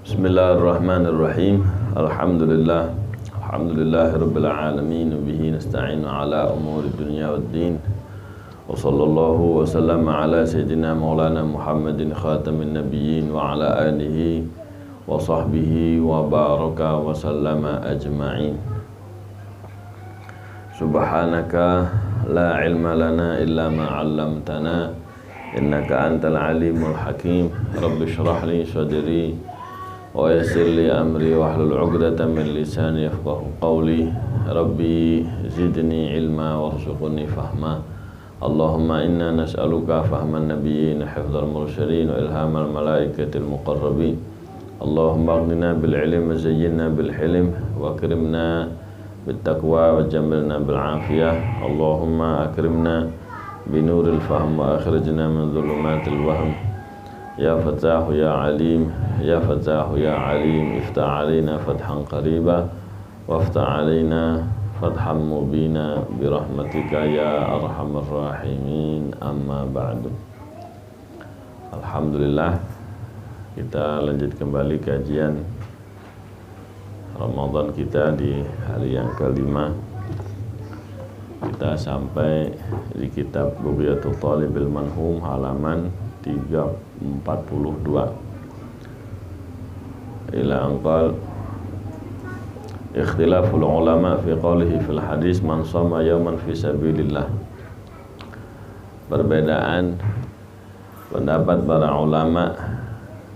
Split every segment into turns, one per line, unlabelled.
Bismillahirrahmanirrahim. Alhamdulillah. Alhamdulillahirabbil alamin bihi nasta'inu ala umuri dunya waddin. Wa sallallahu wa sallama ala sayyidina maulana Muhammadin khatamin nabiyyin wa ala alihi wa sahbihi wa baraka wa sallama ajma'in. Subhanaka la ilma lana illa ma 'allamtana innaka antal alimul hakim. Rabbi shrah li sadri wa yassir li amri wahlul 'uqdatam min lisani yafqahu qawli. Rabbi zidni ilma warzuqni fahma. Allahumma inna nas'aluka fahman nabiyyin, hifdzal mursalin wa ilhamal malaikatil muqarrabin. Allahumma aghnina bil ilmi wa zayyinna bil hilm wa akrimna bit taqwa wa jammilna bil afiyah. Allahumma akrimna binuril fahm wa akhrijna min dhulumatil wahm. Ya Fattahu ya Alim, ya Fattahu ya Alim, iftah alaina fathan qariba waftah alaina fathan mubina birahmatika ya arhamar rahimin. Amma ba'du. Alhamdulillah, kita lanjut kembali kajian Ramadan kita di hari yang kelima. Kita sampai di kitab Bughyatul Talibil Manhum halaman 342. Ila anqal ikhtilaful ulama fi qawlihi fil hadis man shoma yawman fi sabilillah. Perbedaan pendapat para ulama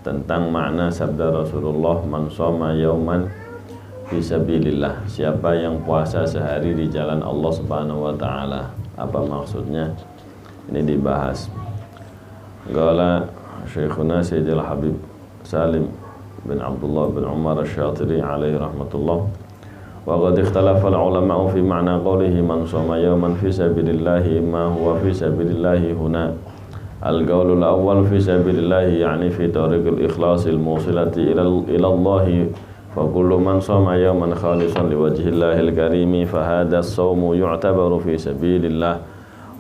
tentang makna sabda Rasulullah man shoma yawman fisabilillah, siapa yang puasa sehari di jalan Allah Subhanahu wa taala. Apa maksudnya? Ini dibahas. Qala Syekhuna Sayyidil Habib Salim bin Abdullah bin Umar Asy-Syatiri alaihi rahmatullah. Wa qad ikhtalafa al-ulama fi ma'na qawlihi man shoma yawman fi sabilillah, ma huwa fi sabilillah huna. Al-qawlul awwal fi sabilillah yani fi tariqil ikhlasil musilati ila Allah. فَكُلُّ مَنْ صَامَ يَوْمًا خَالِصًا لِوَجْهِ اللَّهِ الْكَرِيمِ فَهَذَا الصَّوْمُ يُعْتَبَرُ فِي سَبِيلِ اللَّهِ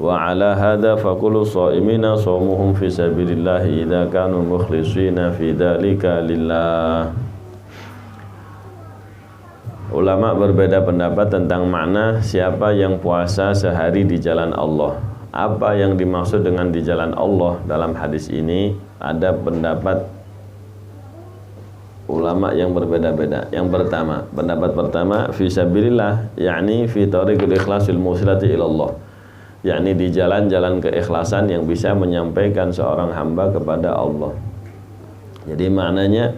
وَعَلَى هَذَا فَكُلُّ الصَّائِمِينَ صَوْمُهُمْ فِي سَبِيلِ اللَّهِ إِذَا كَانُوا مُخْلِصِينَ فِي ذَلِكَ لِلَّهِ. Ulama berbeda pendapat tentang makna siapa yang puasa sehari di jalan Allah. Apa yang dimaksud dengan di jalan Allah dalam hadis ini? Ada pendapat ulama yang berbeda-beda. Yang pertama, pendapat pertama fi sabilillah yakni fi tariqil ikhlasil musilati ila Allah, yakni di jalan-jalan keikhlasan yang bisa menyampaikan seorang hamba kepada Allah. Jadi maknanya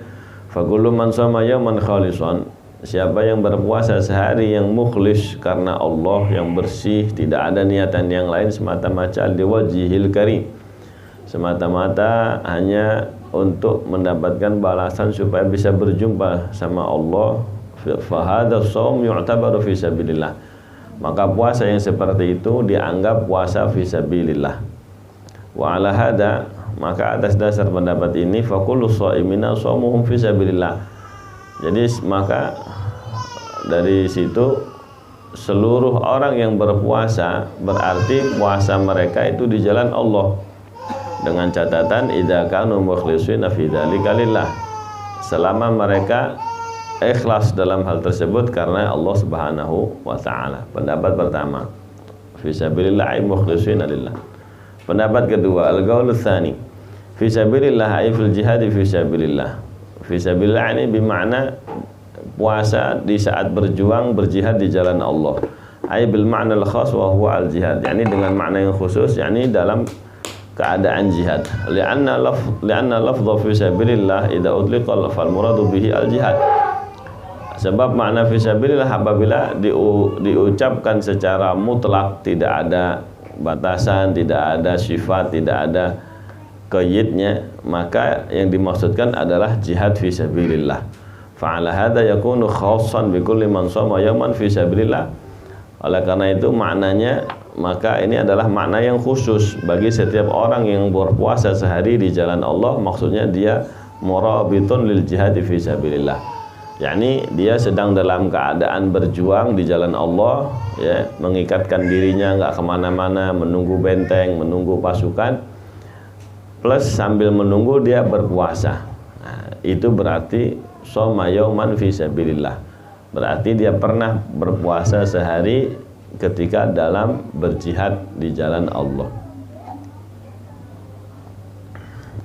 fakullu man shoma yawman khalisan, siapa yang berpuasa sehari yang mukhlis karena Allah, yang bersih, tidak ada niatan yang lain, semata-mata liwajhil karim, semata-mata hanya untuk mendapatkan balasan supaya bisa berjumpa sama Allah. Fahadha shaum yu'tabaru fi sabilillah, maka puasa yang seperti itu dianggap puasa fi sabilillah. Wa ala hada, maka atas dasar pendapat ini fakullu shaimina shaumuhum fi sabilillah. Jadi maka dari situ seluruh orang yang berpuasa berarti puasa mereka itu di jalan Allah, dengan catatan idza kanu mukhlishina fi dzalika lillah, selama mereka ikhlas dalam hal tersebut karena Allah Subhanahu wa taala. Pendapat pertama fi sabilillah ay mukhlishina lillah. Pendapat kedua al-qaulul tsani fi sabilillah ay fil jihad fi sabilillah. Fi sabilillah ini bermakna puasa di saat berjuang berjihad di jalan Allah. Ay bil ma'na al-khas wa huwa al-jihad, yakni dengan makna yang khusus, yakni dalam keadaan jihad. Lianna lafdhu fi sabilillah idza utliqa fal muradu bihi al jihad. Sebab makna fi sabilillah apabila diucapkan secara mutlak, tidak ada batasan, tidak ada sifat, tidak ada qayyidnya, maka yang dimaksudkan adalah jihad fi sabilillah. Fa ala hadza yakunu khassan bi kulli man shoma yawman fi sabilillah. Oleh karena itu maknanya, maka ini adalah makna yang khusus bagi setiap orang yang berpuasa sehari di jalan Allah. Maksudnya dia murabitun lil jihad fi sabilillah, yakni dia sedang dalam keadaan berjuang di jalan Allah, ya, mengikatkan dirinya nggak kemana-mana, menunggu benteng, menunggu pasukan, plus sambil menunggu dia berpuasa. Nah, itu berarti shoma yauman fi sabilillah. Berarti dia pernah berpuasa sehari ketika dalam berjihad di jalan Allah.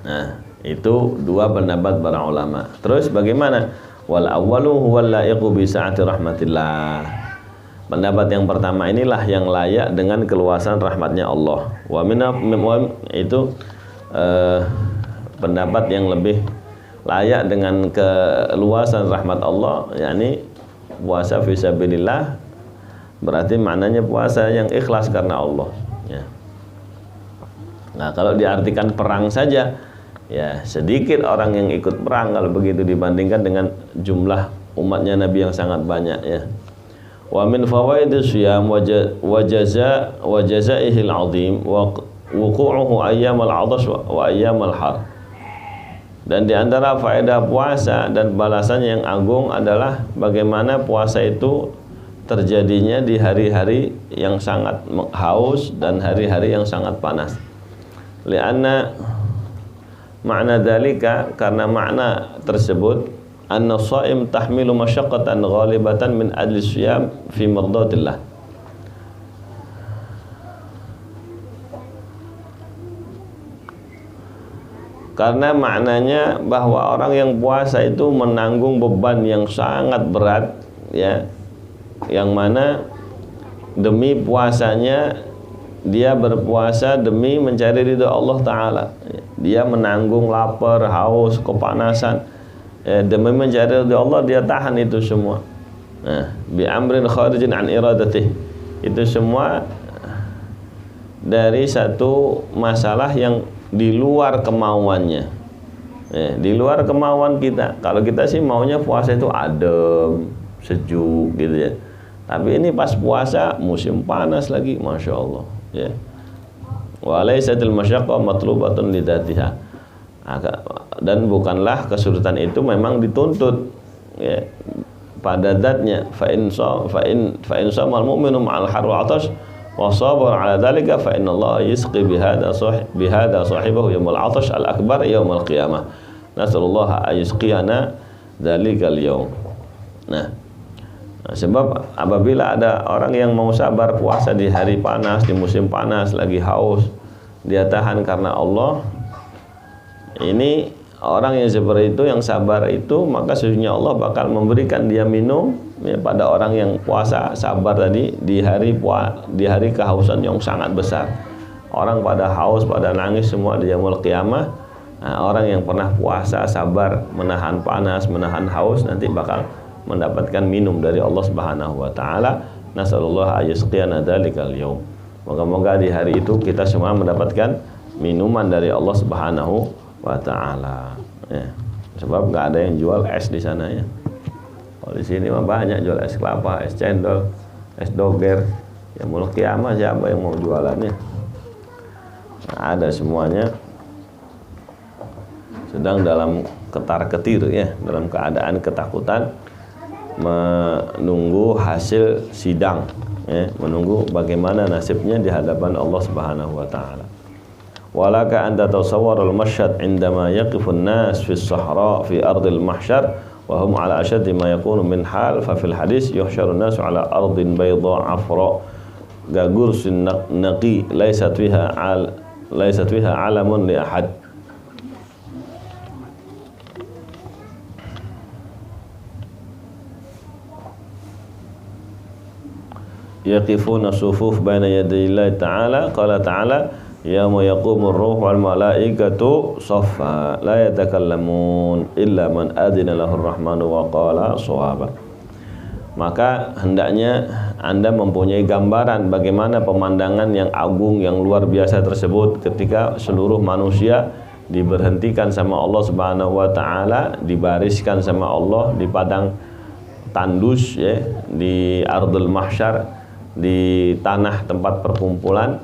Nah, itu dua pendapat para ulama. Terus bagaimana? Wal awwalu huwal laiqu bi sa'ati rahmatillah. Pendapat yang pertama inilah yang layak dengan keluasan rahmatnya Allah. Wa itu pendapat yang lebih layak dengan keluasan rahmat Allah, yakni puasa fisabilillah, berarti maknanya puasa yang ikhlas karena Allah ya. Nah, kalau diartikan perang saja, ya sedikit orang yang ikut perang kalau begitu dibandingkan dengan jumlah umatnya Nabi yang sangat banyak ya. Wa min fawaidis syiyam wa jazaihil azim wa wuqu'uhu ayyamal 'atash wa ayyamal har. Dan di antara faedah puasa dan balasannya yang agung adalah bagaimana puasa itu terjadinya di hari-hari yang sangat haus dan hari-hari yang sangat panas. Lianna makna dalika, karena makna tersebut, anna shaim tahmilu masyaqqatan ghalibatan min ajli syiyam fi mardatillah. Karena maknanya bahwa orang yang puasa itu menanggung beban yang sangat berat ya, yang mana demi puasanya dia berpuasa demi mencari ridha Allah Ta'ala. Dia menanggung lapar, haus, kepanasan ya, demi mencari ridha Allah, dia tahan itu semua. Nah, bi amrin kharijin an iradatih, itu semua dari satu masalah yang di luar kemauannya ya, di luar kemauan kita. Kalau kita sih maunya puasa itu adem, sejuk gitu ya, tapi ini pas puasa musim panas lagi, Masya Allah ya. Wa laysatil masyaqqah matlubatun lidatiha, dan bukanlah kesulitan itu memang dituntut ya, pada zatnya. Fa in shamal mu'minu ma'al har wa 'atash wa sabar 'ala dzalika fa innallaha yasqi bihadza sahibahu yaumul 'atash al-akbar yaumul qiyamah. Nasallallahu ayusqiyana dzalikal yaum. Nah, sebab apabila ada orang yang mau sabar puasa di hari panas, di musim panas, lagi haus, dia tahan karena Allah, ini orang yang seperti itu, yang sabar itu, maka sesungguhnya Allah bakal memberikan dia minum ya, pada orang yang puasa sabar tadi di hari kehausan yang sangat besar. Orang pada haus, pada nangis semua di yaumul qiyamah. Nah, orang yang pernah puasa sabar menahan panas, menahan haus, nanti bakal mendapatkan minum dari Allah Subhanahu wa taala. Nasallallahu ayusqiyana dzalikal yaum. Moga-moga di hari itu kita semua mendapatkan minuman dari Allah Subhanahu wa ta'ala ya. Sebab nggak ada yang jual es di sana ya. Kalau di sini mah banyak jual es kelapa, es cendol, es doger. Ya mulai kiamat siapa yang mau jualannya? Nah, ada semuanya sedang dalam ketar-ketir ya, dalam keadaan ketakutan, menunggu hasil sidang ya, menunggu bagaimana nasibnya di hadapan Allah Subhanahu wa taala. Walaka anta tasawwar al-mashhad indama yaqifu an-nas fi as-sahra fi ardil mahsyar wa hum ala ashaddi ma yakunu min hal fa fil hadis yuhsyaru an-nas ala ardin bayda afra gagursin naqi laysat fiha alamun li ahad. Yaqifuna sufuf baina yaday Allah ta'ala. Qala ta'ala yauma yaqumur ruhu wal malaikatu saffa la yatakallamun illa man adina lahur rahmanu wa qala shawaba. Maka hendaknya Anda mempunyai gambaran bagaimana pemandangan yang agung, yang luar biasa tersebut ketika seluruh manusia diberhentikan sama Allah Subhanahu wa taala, dibariskan sama Allah di padang tandus ya, di ardul mahsyar, di tanah tempat perkumpulan.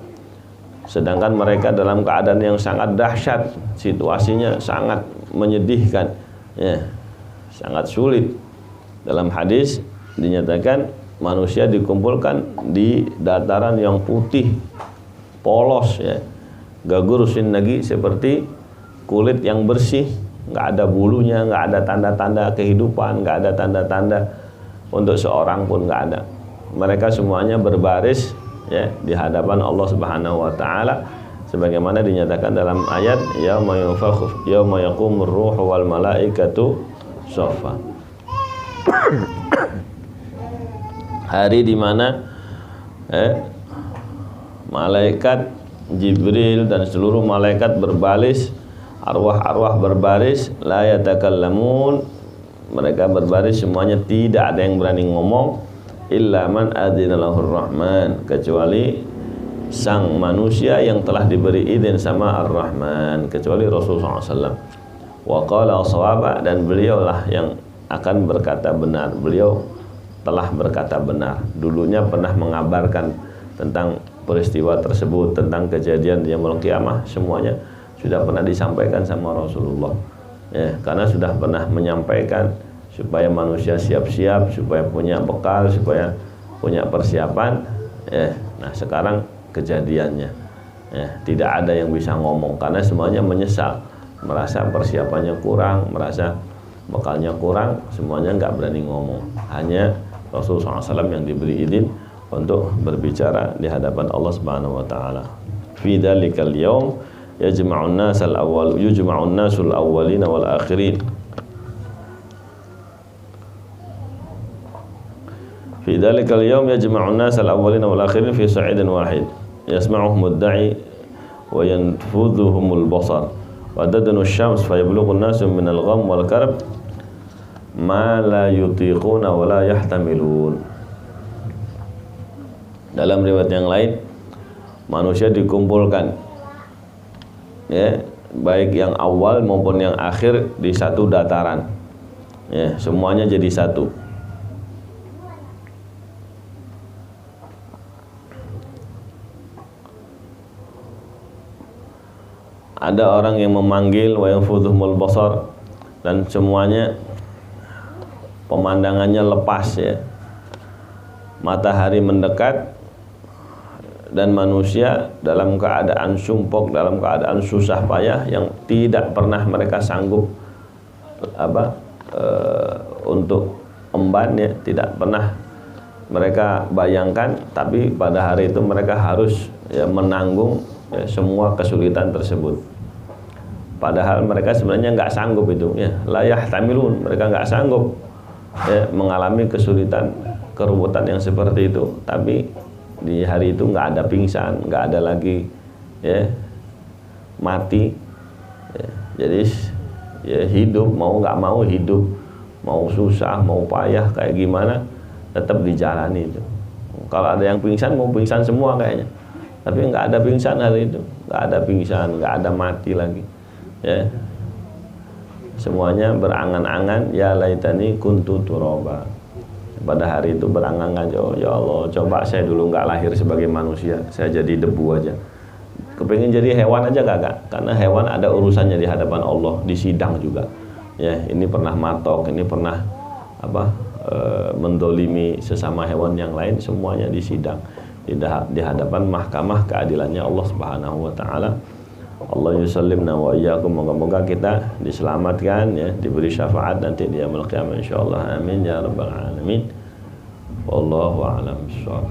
Sedangkan mereka dalam keadaan yang sangat dahsyat, situasinya sangat menyedihkan ya, sangat sulit. Dalam hadis dinyatakan manusia dikumpulkan di dataran yang putih polos ya, gagurusin nagi, seperti kulit yang bersih nggak ada bulunya, nggak ada tanda-tanda kehidupan, nggak ada tanda-tanda untuk seorang pun nggak ada. Mereka semuanya berbaris ya di hadapan Allah Subhanahu wa taala sebagaimana dinyatakan dalam ayat yauma yaqumur ruhu wal malaikatu shaffa. Hari di mana malaikat Jibril dan seluruh malaikat berbaris, arwah-arwah berbaris, la yatakallamun, mereka berbaris semuanya, tidak ada yang berani ngomong, illa man adzina lahur rahman, kecuali sang manusia yang telah diberi izin sama Ar-Rahman, kecuali Rasulullah SAW. Wa qala shawaba, dan beliaulah yang akan berkata benar. Beliau telah berkata benar. Dulunya pernah mengabarkan tentang peristiwa tersebut, tentang kejadian yaumul qiyamah, semuanya sudah pernah disampaikan sama Rasulullah ya, karena sudah pernah menyampaikan supaya manusia siap-siap, supaya punya bekal, supaya punya persiapan ya. Nah sekarang kejadiannya ya, tidak ada yang bisa ngomong karena semuanya menyesal, merasa persiapannya kurang, merasa bekalnya kurang, semuanya nggak berani ngomong. Hanya Rasulullah SAW yang diberi izin untuk berbicara di hadapan Allah Subhanahu wa taala. Fi dzalikal yaum yajma'un nasal awwal yujma'un nasul awwalina wal akhirin. Fi dzalikal yaum yajma'un nasal awwalina wal akhirin fi sa'idin wahid yasma'uhum ad-da'i wa yanfudhuhumul basar wa tadnu asy-syams fayablughu an-nasu minal gham wal karb ma la yutiquna wa la yahtamilun. Dalam riwayat yang lain, manusia dikumpulkan ya, baik yang awal maupun yang akhir di satu dataran ya, semuanya jadi satu. Ada orang yang memanggil wa yanfudhuhumul basar, dan semuanya pemandangannya lepas ya, matahari mendekat dan manusia dalam keadaan sumpok, dalam keadaan susah payah yang tidak pernah mereka sanggup untuk emban ya, tidak pernah mereka bayangkan, tapi pada hari itu mereka harus ya, menanggung ya, semua kesulitan tersebut. Padahal mereka sebenarnya nggak sanggup itu ya, la yahtamilun, mereka nggak sanggup ya, mengalami kesulitan, kerubutan yang seperti itu. Tapi di hari itu nggak ada pingsan, nggak ada lagi ya mati ya. Jadi ya hidup, mau nggak mau hidup, mau susah mau payah kayak gimana tetap dijalani itu. Kalau ada yang pingsan, mau pingsan semua kayaknya, tapi nggak ada pingsan hari itu, nggak ada pingsan, nggak ada mati lagi ya. Semuanya berangan-angan, ya laitani kuntu turaba. Pada hari itu berangan-angan, ya Allah, coba saya dulu nggak lahir sebagai manusia, saya jadi debu aja. Kepingin jadi hewan aja kagak, karena hewan ada urusannya di hadapan Allah, di sidang juga. Ya, ini pernah matok, ini pernah mendolimi sesama hewan yang lain, semuanya di sidang di hadapan mahkamah keadilannya Allah Subhanahu wa taala. Allah yusallimna wa iyyakum, moga-moga kita diselamatkan ya, diberi syafaat nanti di yaumul qiyamah insyaallah. Amin ya rabbal alamin. Wallahu a'lam bishawab.